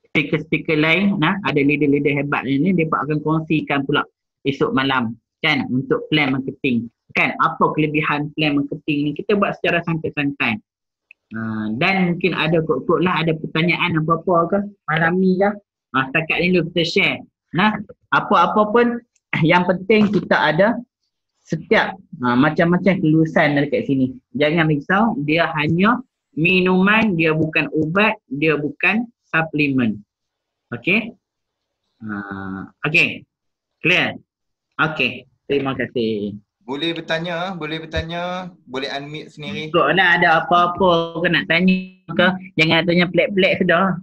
speaker-speaker lain, ada leader-leader hebat ni, dia akan kongsikan pula esok malam, kan, untuk plan marketing, kan, apa kelebihan plan marketing ni, kita buat secara santai-santai. Dan mungkin ada kot-kot lah, ada pertanyaan apa-apa ke malam ni ke, setakat ni dulu kita share. Apa-apa pun yang penting kita ada setiap macam-macam kelulusan dekat sini. Jangan risau, dia hanya minuman, dia bukan ubat, dia bukan suplemen. Okey? Okey. Clear? Okey, terima kasih. Boleh bertanya, boleh unmute sendiri. Kok nak ada apa-apa ke nak tanya ke, jangan tanya pelik-pelik sudah.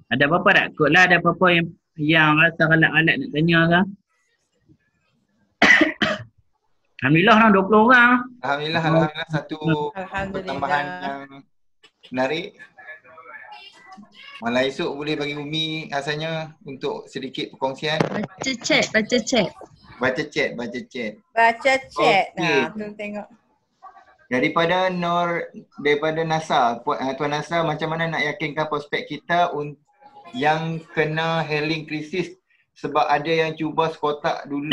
Ada apa-apa tak? Kok lah ada apa-apa yang rasa alat-alat nak tanya ke? Alhamdulillah orang 20 orang. Alhamdulillah satu pertambahan yang menarik. Malam esok boleh bagi Umi rasanya untuk sedikit perkongsian. Baca chat. Baca chat. Okay. Tu tengok. Daripada NASA, Tuan NASA, macam mana nak yakinkan prospek kita yang kena healing krisis, sebab ada yang cuba sekotak dulu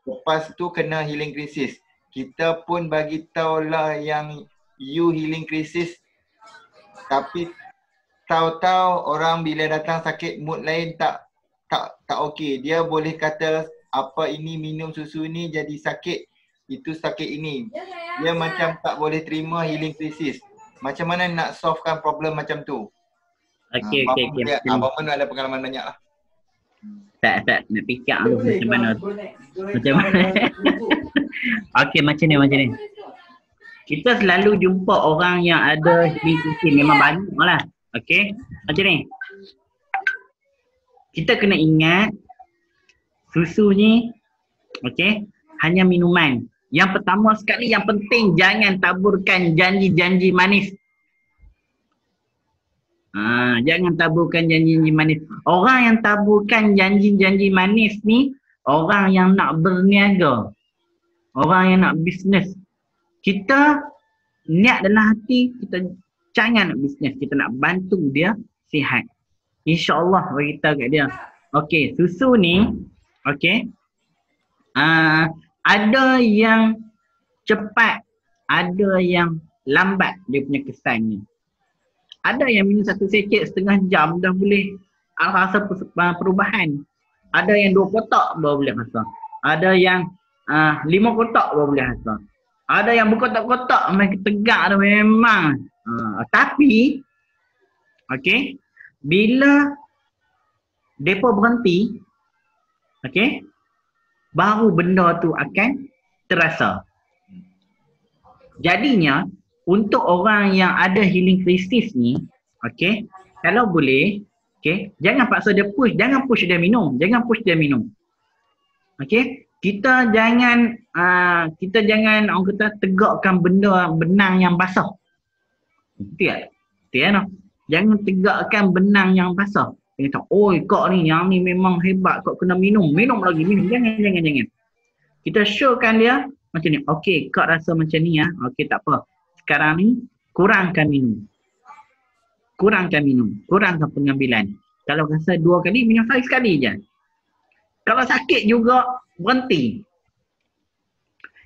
lepas tu kena healing krisis. Kita pun bagi tahulah yang you healing krisis, tapi tahu-tahu orang bila datang sakit mood lain tak okey. Dia boleh kata apa ini minum susu ni jadi sakit, itu sakit ini. Dia macam tak boleh terima healing krisis. Macam mana nak solvekan problem macam tu? Okey. Abang pun ada pengalaman banyak lah. Tak nak fikir dulu macam mana. Okey, macam ni. Kita selalu jumpa orang yang ada healing krisis, memang banyak lah. Okey, macam ni. Kita kena ingat susu ni, okey, hanya minuman. Yang pertama sekali, yang penting jangan taburkan janji-janji manis. Jangan taburkan janji-janji manis. Orang yang taburkan janji-janji manis ni, orang yang nak berniaga, orang yang nak bisnes. Kita niat dalam hati, kita jangan nak bisnes, kita nak bantu dia sihat. InsyaAllah bagi tahu kat dia. Okey, susu ni, okey, ada yang cepat, ada yang lambat dia punya kesannya. Ada yang minum 1 saket setengah jam dah boleh rasa perubahan. Ada yang 2 kotak baru boleh rasa. Ada yang 5 kotak baru boleh rasa. Ada yang berkotak-kotak memang tegak dah memang. Tapi okey, bila depa berhenti, okey, baru benda tu akan terasa. Jadinya untuk orang yang ada healing krisis ni, Okey. Kalau boleh, okey, jangan paksa dia push, jangan push dia minum, jangan push dia minum. Okey, kita jangan orang kata tegakkan benda benang yang basah. Betul tak? Betul kan? Jangan tegakkan benang yang basah. Dia kata, oi kau ni, yang ni memang hebat, kau kena minum, minum lagi, minum. Jangan. Kita showkan dia macam ni. Okey, kau rasa macam ni ya. Okey, tak apa. Sekarang ni kurangkan minum. Kurangkan pengambilan. Kalau rasa 2 kali, minum sekali je. Kalau sakit juga, berhenti.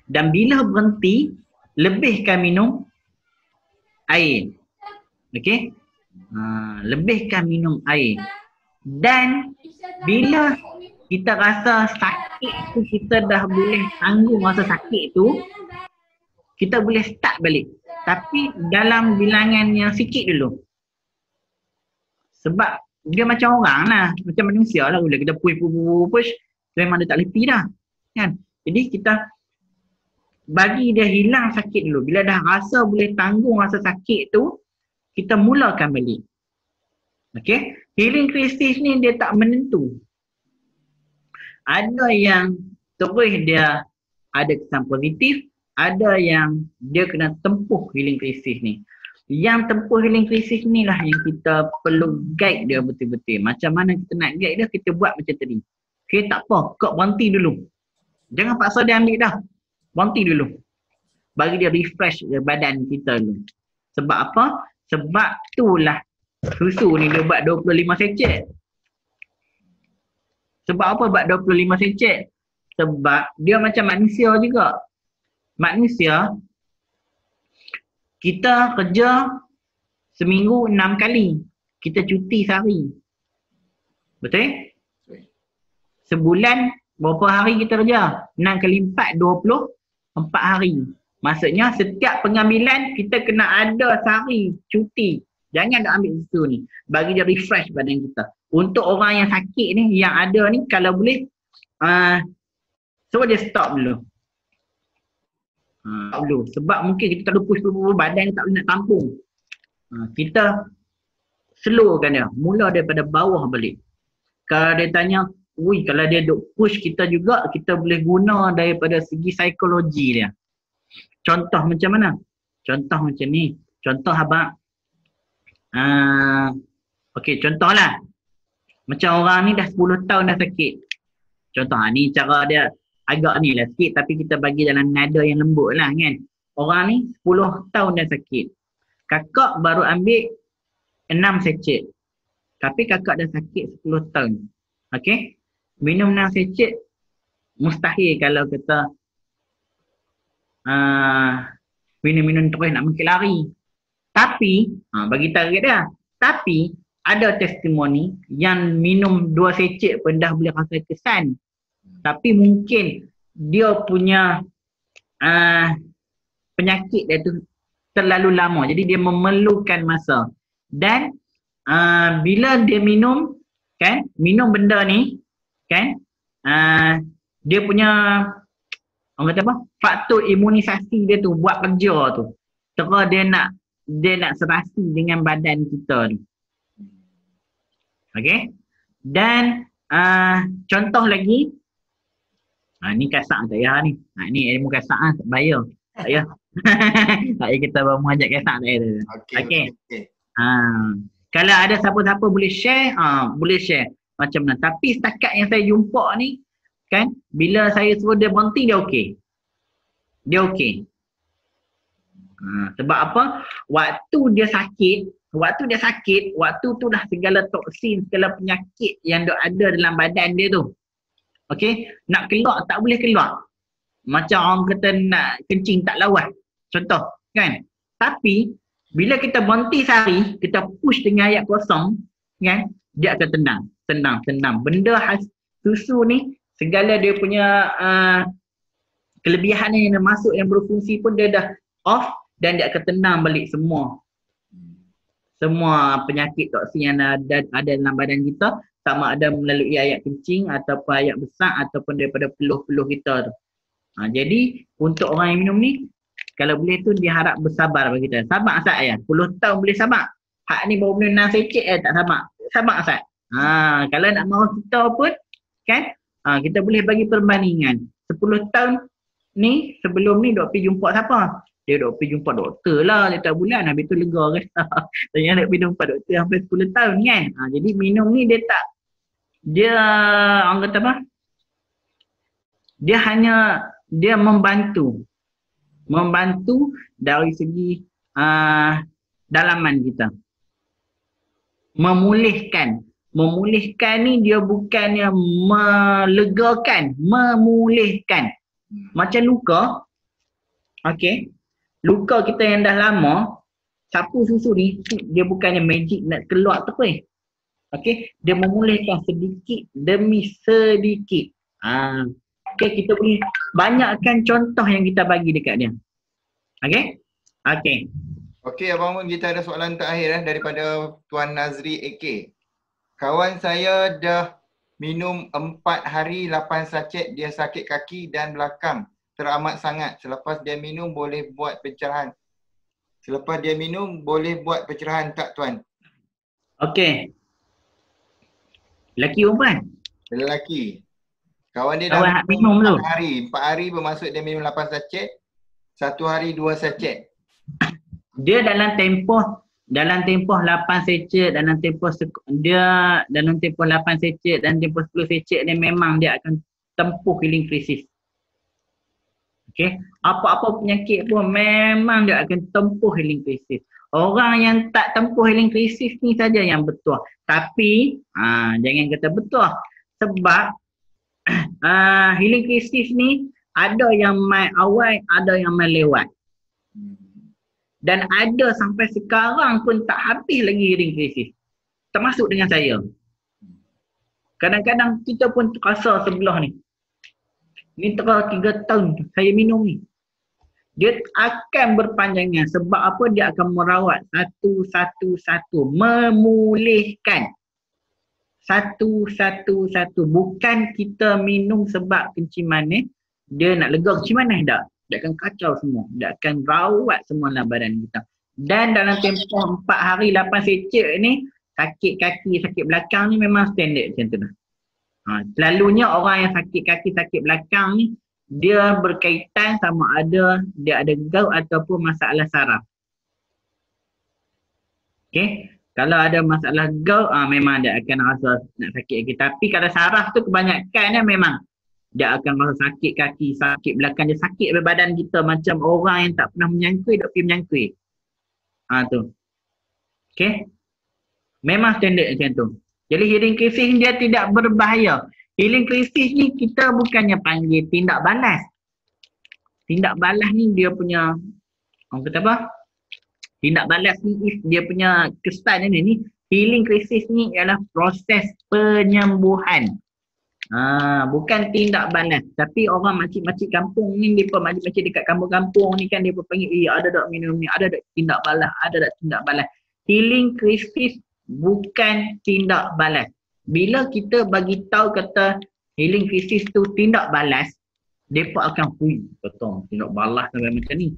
Dan bila berhenti, lebihkan minum air. Okey? Lebihkan minum air. Dan bila kita rasa sakit tu, kita dah boleh tanggung rasa sakit tu, kita boleh start balik. Tapi dalam bilangan yang sikit dulu. Sebab dia macam orang lah, macam manusia lah. Bila kita push, memang dia tak letih dah. Kan? Jadi kita bagi dia hilang sakit dulu. Bila dah rasa boleh tanggung rasa sakit tu, kita mulakan balik. Okay? Healing crisis ni dia tak menentu. Ada yang terus dia ada kesan positif, ada yang dia kena tempuh healing crisis ni. Yang tempuh healing crisis ni lah yang kita perlu guide dia betul-betul. Macam mana kita nak guide dia, kita buat macam tadi. Okay, tak apa, kau berhenti dulu. Jangan paksa dia ambil dah. Berhenti dulu. Bagi dia refresh badan kita dulu. Sebab apa? Sebab itulah susu ni dia buat 25 secet. Sebab apa buat 25 secet? Sebab dia macam manusia juga. Manusia, kita kerja seminggu 6 kali. Kita cuti sehari. Betul? Sebulan berapa hari kita kerja? 6 kali 4, 24 hari. Maksudnya setiap pengambilan kita kena ada sehari cuti. Jangan dah ambil susu ni. Bagi dia refresh badan kita. Untuk orang yang sakit ni, yang ada ni, kalau boleh dia stop dulu. Sebab mungkin kita terlalu push badan tak boleh nak tampung. Kita slowkan dia. Mula daripada bawah balik. Kalau dia tanya, kalau dia duk push kita juga, kita boleh guna daripada segi psikologi dia. Contoh macam mana? Contoh macam ni. Contoh abang. Okey, contohlah. Macam orang ni dah 10 tahun dah sakit. Contoh ni cara dia agak ni lah sikit, tapi kita bagi dalam nada yang lembut lah kan. Orang ni 10 tahun dah sakit. Kakak baru ambil 6 secet. Tapi kakak dah sakit 10 tahun. Okey? Minum 6 secet mustahil kalau kita minum-minum terus nak makin lari. Tapi, bagi target dia. Tapi, ada testimoni yang minum 2 secet pun dah boleh rasa kesan. Tapi mungkin dia punya penyakit dia tu terlalu lama. Jadi dia memerlukan masa. Dan bila dia minum, kan, minum benda ni, kan, dia punya orang kata apa? Faktor imunisasi dia tu buat kerja tu. Terus dia nak serasi dengan badan kita ni. Okey? Dan contoh lagi, ni kasak tak payah ni. Ni ilmu kasak tak bayar. Tak payah. Tak payah kita mengajak kasak tak payah. Okey. Kalau ada siapa-siapa boleh share, boleh share macam mana. Tapi setakat yang saya jumpa ni, kan, bila saya suruh dia berhenti, dia okey. Dia okey. Sebab apa? Waktu dia sakit, waktu tu dah segala toksin, segala penyakit yang ada dalam badan dia tu. Okey, nak keluar tak boleh keluar. Macam orang kata nak kencing tak lawas. Contoh, kan? Tapi bila kita berhenti sehari, kita push dengan ayat kosong, kan? Dia akan tenang. Benda susu ni, segala dia punya kelebihan yang masuk, yang berfungsi pun dia dah off dan dia akan tenang balik semua penyakit toksin yang ada dalam badan kita, sama ada melalui ayat kencing ataupun ayat besar ataupun daripada peluh-peluh kita tu. Jadi untuk orang yang minum ni, kalau boleh tu dia harap bersabar bagi kita. Sabar asal ayat. 10 tahun boleh sabar. Hak ni baru boleh 6 secek tak samak. Samak Ustaz. Kalau nak mahu kita pun kan, kita boleh bagi perbandingan. 10 tahun ni sebelum ni dok pergi jumpa siapa? Dia dok pergi jumpa doktor lah setiap bulan, habis tu lega kan. Tanya nak pergi jumpa doktor sampai 10 tahun kan. Jadi minum ni dia tak, dia orang kata apa? Dia hanya dia membantu dari segi dalaman kita. Memulihkan ni dia bukannya melegakan, memulihkan. Macam luka, okey, luka kita yang dah lama, sapu susu ni dia bukannya magic nak keluar tu apa. Okey, dia memulihkan sedikit demi sedikit. Okey, kita boleh banyakkan contoh yang kita bagi dekat dia. Okey? Okey. Okey Abang Mun, kita ada soalan terakhir daripada Tuan Nazri AK. Kawan saya dah minum 4 hari 8 sachet, dia sakit kaki dan belakang teramat sangat. Selepas dia minum boleh buat pencerahan. Tak Tuan? Okey. Lelaki perempuan? Lelaki. Kawan dia Kawan dah minum tu. 4 hari bermaksud dia minum 8 sachet. 1 hari 2 sachet. Dia dalam tempoh 8 secet, dalam tempoh 8 secet dan tempoh 10 secet dia memang dia akan tempuh healing krisis. Okey, apa-apa penyakit pun memang dia akan tempuh healing krisis. Orang yang tak tempuh healing krisis ni saja yang betul. Tapi jangan kata betul, sebab healing krisis ni ada yang mai awal, ada yang mai lewat. Dan ada sampai sekarang pun tak habis lagi healing krisis. Termasuk dengan saya. Kadang-kadang kita pun rasa sebelah ni. Ni terang 3 tahun saya minum ni. Dia akan berpanjangan. Sebab apa? Dia akan merawat satu-satu. Memulihkan. Satu-satu. Bukan kita minum sebab kenciman dia nak lega kenciman dah. Dia akan kacau semua. Dia akan rawat semua dalam badan kita. Dan dalam tempoh 4 hari 8 secek ni, sakit kaki, sakit belakang ni memang standard macam tu dah. Selalunya orang yang sakit kaki, sakit belakang ni, dia berkaitan sama ada dia ada gout ataupun masalah saraf. Okay? Kalau ada masalah gout, memang dia akan rasa nak sakit kaki. Tapi kalau saraf tu kebanyakan memang dia akan rasa sakit kaki, sakit belakang, dia sakit pada badan kita macam orang yang tak pernah menyangkui, dok pergi menyangkui. Tu. Okay. Memang standard macam tu. Jadi healing krisis dia tidak berbahaya. Healing krisis ni kita bukannya panggil tindak balas. Tindak balas ni dia punya, orang kata apa? Tindak balas ni dia punya kesan ni. Healing krisis ni ialah proses penyembuhan. Bukan tindak balas. Tapi orang makcik-makcik kampung ni, mereka makcik-makcik dekat kampung-kampung ni kan, mereka panggil, ada tak minum ni, ada tak tindak balas, ada tak tindak balas. Healing krisis bukan tindak balas. Bila kita bagi tahu kata healing krisis tu tindak balas, mereka akan betul tindak balas sampai macam ni.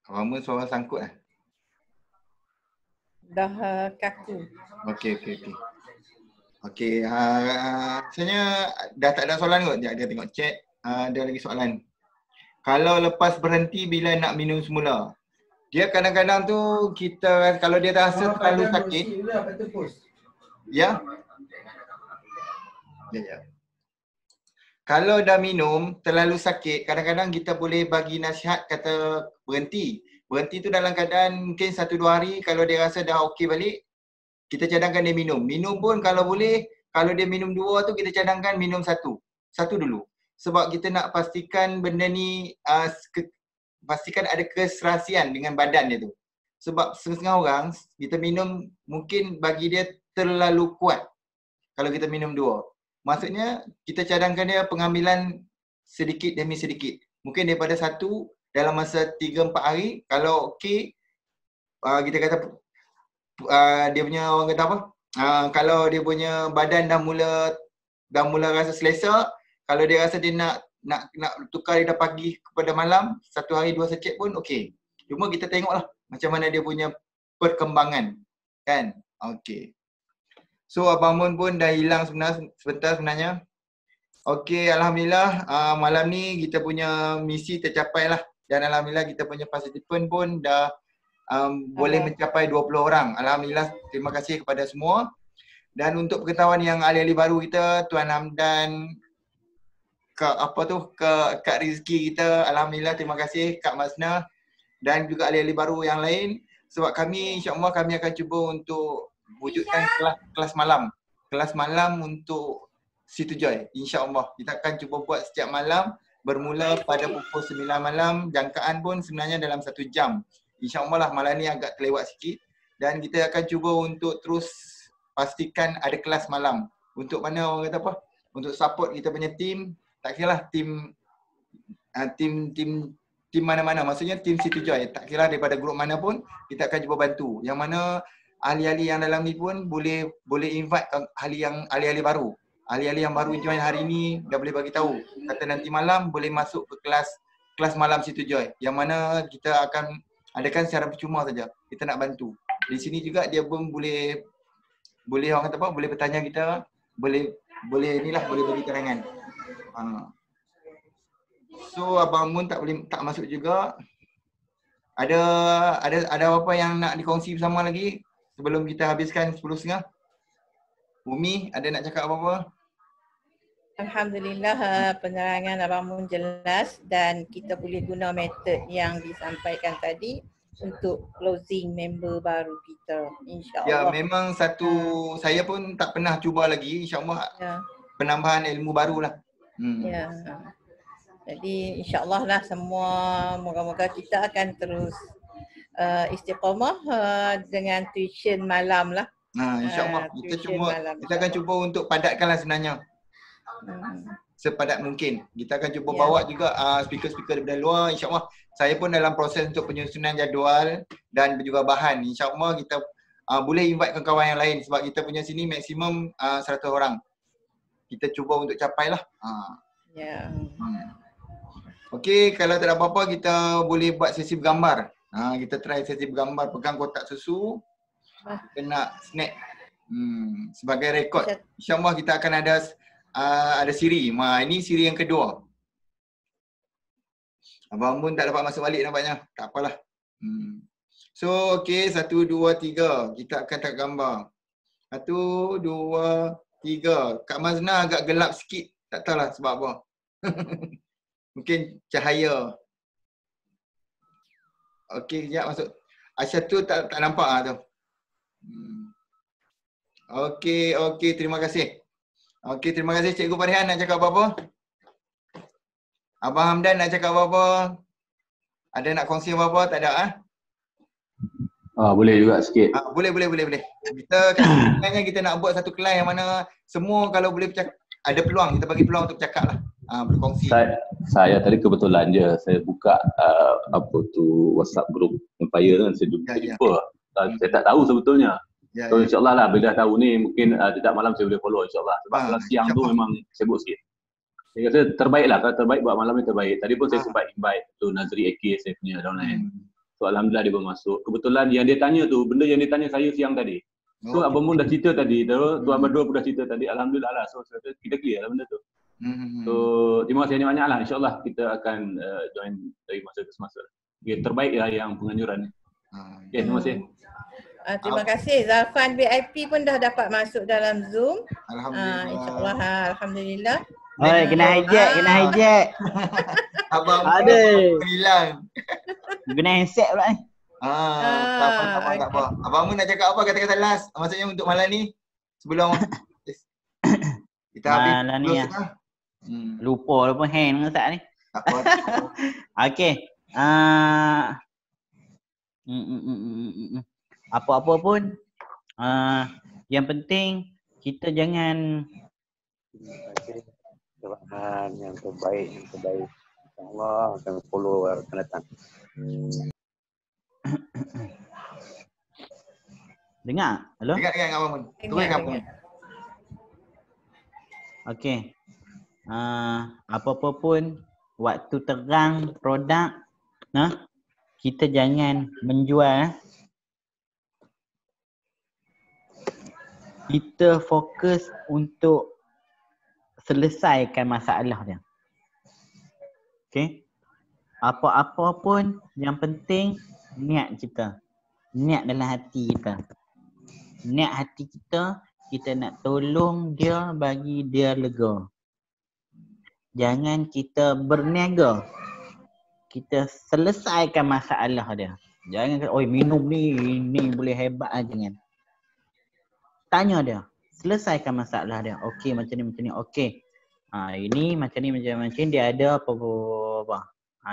Abang Mun suara sangkut Dah kaku. Okey. Okey, rasanya dah tak ada soalan kot. Dia tengok chat, ada lagi soalan. Kalau lepas berhenti bila nak minum semula, dia kadang-kadang tu kita kalau dia rasa terlalu sakit. Ya. Kalau dah minum terlalu sakit, kadang-kadang kita boleh bagi nasihat kata berhenti. Berhenti tu dalam keadaan mungkin 1-2 hari, kalau dia rasa dah okey balik, kita cadangkan dia minum. Minum pun kalau boleh, kalau dia minum 2 tu kita cadangkan minum 1. 1 dulu. Sebab kita nak pastikan benda ni, pastikan ada keserasian dengan badan dia tu. Sebab setengah orang, kita minum mungkin bagi dia terlalu kuat kalau kita minum 2. Maksudnya kita cadangkan dia pengambilan sedikit demi sedikit. Mungkin daripada 1 dalam masa 3-4 hari, kalau okey, kita kata dia punya orang kata apa? Kalau dia punya badan dah mula dah mula rasa selesa, kalau dia rasa dia nak tukar daripada pagi kepada malam, 1 hari 2 secet pun okey. Cuma kita tengoklah macam mana dia punya perkembangan, kan? Okey. So Abang Mun pun dah hilang sebentar sebenarnya. Okey, alhamdulillah malam ni kita punya misi tercapai lah. Dan alhamdulillah kita punya participant pun dah boleh mencapai 20 orang. Alhamdulillah, terima kasih kepada semua. Dan untuk pengetahuan yang ahli-ahli baru kita, Tuan Hamdan, Kak Rizki kita, alhamdulillah terima kasih Kak Masna dan juga ahli-ahli baru yang lain. Sebab kami insya-Allah kami akan cuba untuk wujudkan kelas malam. Kelas malam untuk Situ Joy. InsyaAllah kita akan cuba buat setiap malam bermula pada pukul 9 malam. Jangkaan pun sebenarnya dalam 1 jam. InsyaAllah lah malam ni agak terlewat sikit. Dan kita akan cuba untuk terus pastikan ada kelas malam. Untuk mana orang kata apa? Untuk support kita punya team. Tak kira lah tim mana-mana. Maksudnya tim Situ Joy. Tak kira daripada grup mana pun kita akan cuba bantu. Yang mana ahli-ahli yang dalam ni pun boleh invite ahli-ahli baru. Ahli-ahli yang baru join hari ni dah boleh bagi tahu. Kata nanti malam boleh masuk ke kelas malam Situ Joy. Yang mana kita akan adakan secara percuma saja. Kita nak bantu. Di sini juga dia pun boleh orang kata apa? Boleh bertanya kita, boleh bagi terangan. So Abang Mun tak masuk juga. Ada apa yang nak dikongsi bersama lagi sebelum kita habiskan 10.30? Umi, ada nak cakap apa-apa? Alhamdulillah penerangan Abang Mun jelas dan kita boleh guna metod yang disampaikan tadi untuk closing member baru kita, insya-Allah. Ya, memang saya pun tak pernah cuba lagi, insya-Allah. Ya. Penambahan ilmu barulah. Ya. Jadi insya-Allah lah semua moga-moga kita akan terus istiqamah dengan tuition malam lah. InsyaAllah kita akan cuba untuk padatkanlah sebenarnya. Sepadat mungkin. Kita akan cuba bawa juga speaker-speaker daripada luar. InsyaAllah saya pun dalam proses untuk penyusunan jadual dan juga bahan. InsyaAllah kita boleh invite kawan yang lain sebab kita punya sini maksimum 100 orang. Kita cuba untuk capai lah. Okey, kalau tak ada apa-apa kita boleh buat sesi bergambar. Kita try sesi bergambar, pegang kotak susu. Kena snack. Sebagai rekod. InsyaAllah kita akan ada siri. Ini siri yang kedua. Abang Mun tak dapat masuk balik nampaknya. Tak apalah. So okey, 1, 2, 3. Kita akan tak gambar. 1, 2, 3. Kak Mazna agak gelap sikit. Tak tahulah sebab apa. Mungkin cahaya. Okey, sekejap masuk. Aisyah tu tak nampak tu. Okey, terima kasih. Okey, terima kasih Cikgu Farhan. Nak cakap apa-apa? Abang Hamdan nak cakap apa-apa? Ada nak kongsi apa-apa? Tak ada Boleh juga sikit. Boleh. Kita sebenarnya kita nak buat satu kelas yang mana semua kalau boleh ada peluang, kita bagi peluang untuk bercakap lah. Berkongsi. Saya tadi kebetulan je saya buka WhatsApp group Empire kan, saya jumpa. Saya tak tahu sebetulnya. So insyaAllah lah bila tahu ni mungkin setiap malam saya boleh follow insyaAllah. Sebab kalau siang tu memang sibuk sikit. Saya rasa terbaik lah, kalau terbaik buat malam ni terbaik. Tadi pun saya sempat invite tu Nazri AK saya punya downline. So alhamdulillah dia bermasuk. Kebetulan yang dia tanya tu, benda yang dia tanya saya siang tadi. So Abang Mun dah cerita tadi, Tuan Berdua pun dah cerita tadi. Alhamdulillah lah, so saya kata kita clear lah benda tu. So terima kasih banyak lah, insyaAllah kita akan join dari masa ke semasa. Okay, terbaik lah yang penganjuran ni. Okay, terima kasih. Terima kasih. Zafan VIP pun dah dapat masuk dalam Zoom. Alhamdulillah. InsyaAllah, alhamdulillah. Oi, kena hijack. Abang hilang. Guna handset pula ni. Tak apa. Abang Mun nak cakap apa kata-kata last? Maksudnya untuk malam ni sebelum kita habis malam ni lupa pun hang dengan saat ni. Tak apa. Okey. Apa-apa pun yang penting kita jangan doakan yang terbaik. InsyaAllah akan follow akan datang. Dengar? Halo? Dengar Abang Mun. Tunggu Abang Mun. Okey. Apa-apa pun waktu terang produk, kita jangan menjual. Kita fokus untuk selesaikan masalah dia. Okey. Apa-apa pun yang penting niat kita. Niat dalam hati kita. Niat hati kita, kita nak tolong dia, bagi dia lega. Jangan kita berniaga. Kita selesaikan masalah dia. Jangan kata, oi minum ni boleh hebat lah, jangan. Tanya dia, selesaikan masalah dia. Okey macam ni. Okey. Ini macam ni dia ada apa.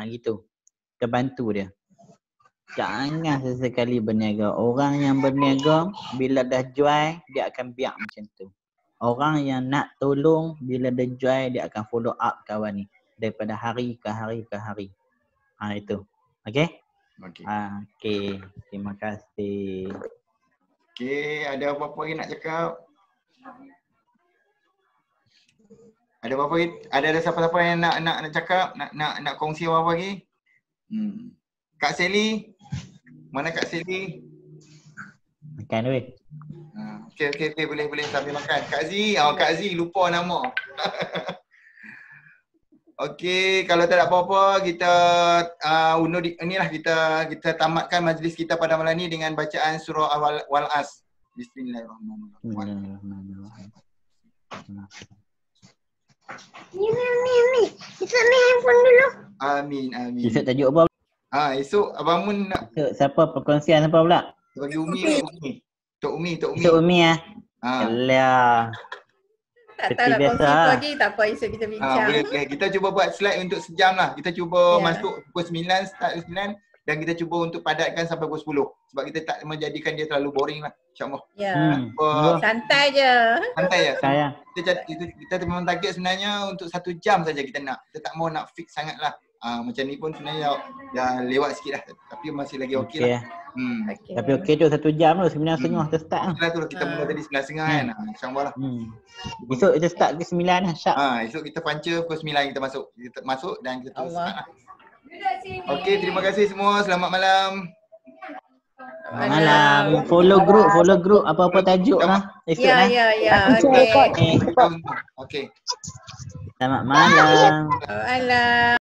Gitu. Kita bantu dia. Jangan sesekali berniaga. Orang yang berniaga bila dah jual dia akan biar macam tu. Orang yang nak tolong bila dah jual dia akan follow up kawan ni daripada hari ke hari ke hari. Itu. Okey? Okey. Terima kasih. Okey, ada apa-apa lagi nak cakap? Ada apa-apa lagi? Ada siapa-siapa yang nak cakap? Nak kongsi apa-apa lagi? Kak Sally? Mana Kak Sally? Makan weh. Okey, boleh sambil makan. Kak Z lupa nama. Okey, kalau tak ada apa-apa kita undur inilah kita tamatkan majlis kita pada malam ni dengan bacaan surah Wal-As. Bismillahirrahmanirrahim. Ni. Kita ambil handphone dulu. Amin. Esok tajuk apa? Esok Abang Mun nak siapa perkongsian apa pula? bagi Umi. Tok Umi. Esok Umi Alah. Tak tahu nak kongsi apa lagi, tak apa esok kita bincang. Boleh. Kita cuba buat slide untuk sejam lah. Kita cuba masuk pukul 9, start 9 dan kita cuba untuk padatkan sampai pukul 10. Sebab kita tak menjadikan dia terlalu boring lah. InsyaAllah. Santai je. Sayang. Kita memang target sebenarnya untuk 1 jam saja kita nak. Kita tak mau nak fix sangat lah. Macam ni pun sebenarnya dah lewat sikit lah. Tapi masih lagi okey lah. Tapi okey tu 1 jam tu, 9.30 kita start lah. Itulah tu kita mula tadi 9.30 kan. InsyaAllah lah. Esok kita start ke 9 lah, sharp. Esok kita panca pukul 9 kita masuk dan kita terus start lah. Okey, terima kasih semua. Selamat malam. Malam. Follow group apa-apa tajuk lah. Esok lah. Ya. Okey. Selamat malam. Alah.